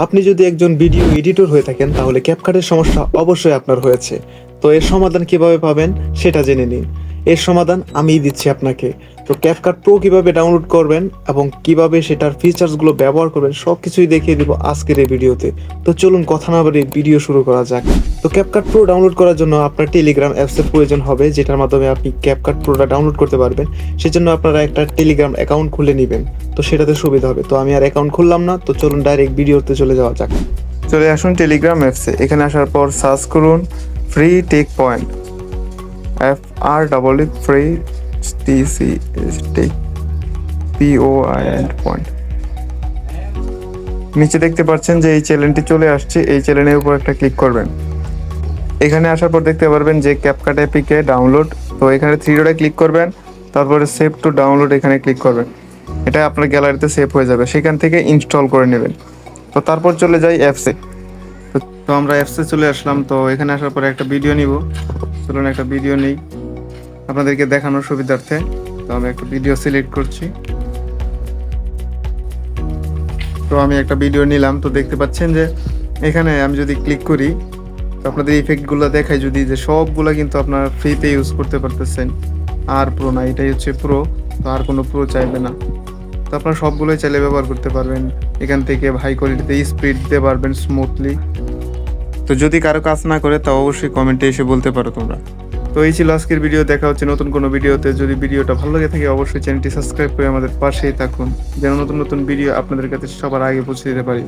আপনি যদি একজন ভিডিও এডিটর হয়ে থাকেন তাহলে ক্যাপকাটের সমস্যা অবশ্যই আপনার হয়েছে। তো এর সমাধান কিভাবে পাবেন সেটা জেনে নিন। এর সমাধান আমিই দিচ্ছি আপনাকে। তো ক্যাপকাট প্রো কিভাবে ডাউনলোড করবেন এবং কিভাবে সেটার ফিচার্সগুলো ব্যবহার করবেন সব কিছুই দেখিয়ে দিব আজকের এই ভিডিওতে। তো চলুন কথা না বাড়িয়ে ভিডিও শুরু করা যাক। তো ক্যাপকাট প্রো ডাউনলোড করার জন্য আপনার টেলিগ্রাম অ্যাপসের প্রয়োজন হবে, যেটার মাধ্যমে আপনি ক্যাপকাট প্রোটা ডাউনলোড করতে পারবেন। সেজন্য আপনারা একটা টেলিগ্রাম অ্যাকাউন্ট খুলে নেবেন, তো সেটাতে সুবিধা হবে। তো আমি আর অ্যাকাউন্ট খুললাম না, তো চলুন ডাইরেক্ট ভিডিওতে চলে যাওয়া যাক। চলে আসুন টেলিগ্রাম অ্যাপসে। এখানে আসার পর সার্চ করুন free tech point, FREE free tech point. নিচে দেখতে পাচ্ছেন যে এই চ্যানেলটি চলে আসছে। এই চ্যানেলের উপর একটা ক্লিক করবেন। এখানে আসার পর দেখতে পারবেন যে ক্যাপকাট এপিকে ডাউনলোড। তো এখানে থ্রি ডটে ক্লিক করবেন, তারপরে সেভ টু ডাউনলোড এখানে ক্লিক করবেন। এটা আপনার গ্যালারিতে সেভ হয়ে যাবে, সেখান থেকে ইনস্টল করে নেবেন। তো তারপর চলে যাই অ্যাপসে। তো আমরা অ্যাপসে চলে আসলাম। তো এখানে আসার পরে একটা ভিডিও নিব। চলুন একটা ভিডিও নেই আপনাদেরকে দেখানোর সুবিধার্থে। তো আমি একটা ভিডিও সিলেক্ট করছি। তো আমি একটা ভিডিও নিলাম। তো দেখতে পাচ্ছেন যে এখানে আমি যদি ক্লিক করি তো আপনাদের ইফেক্টগুলো দেখাই, যদি যে সবগুলো কিন্তু আপনার ফ্রিতে ইউজ করতে পারতেছেন। আর প্রো না, এটাই হচ্ছে প্রো। তো আর কোনো প্রো চাইবে না। তো আপনারা সবগুলোই চাইলে ব্যবহার করতে পারবেন। এখান থেকে হাই কোয়ালিটিতে স্পিড দিতে পারবেন স্মুথলি। তো যদি কারো কাজ না করে তা অবশ্যই কমেন্টে এসে বলতে পারো তোমরা। তো এই ছিল আজকের ভিডিও। দেখা হচ্ছে নতুন কোনো ভিডিওতে। যদি ভিডিওটা ভালো লাগে থাকে অবশ্যই চ্যানেলটি সাবস্ক্রাইব করে আমাদের পাশেই থাকুন, যেন নতুন নতুন ভিডিও আপনাদের কাছে সবার আগে পৌঁছে দিতে পারি।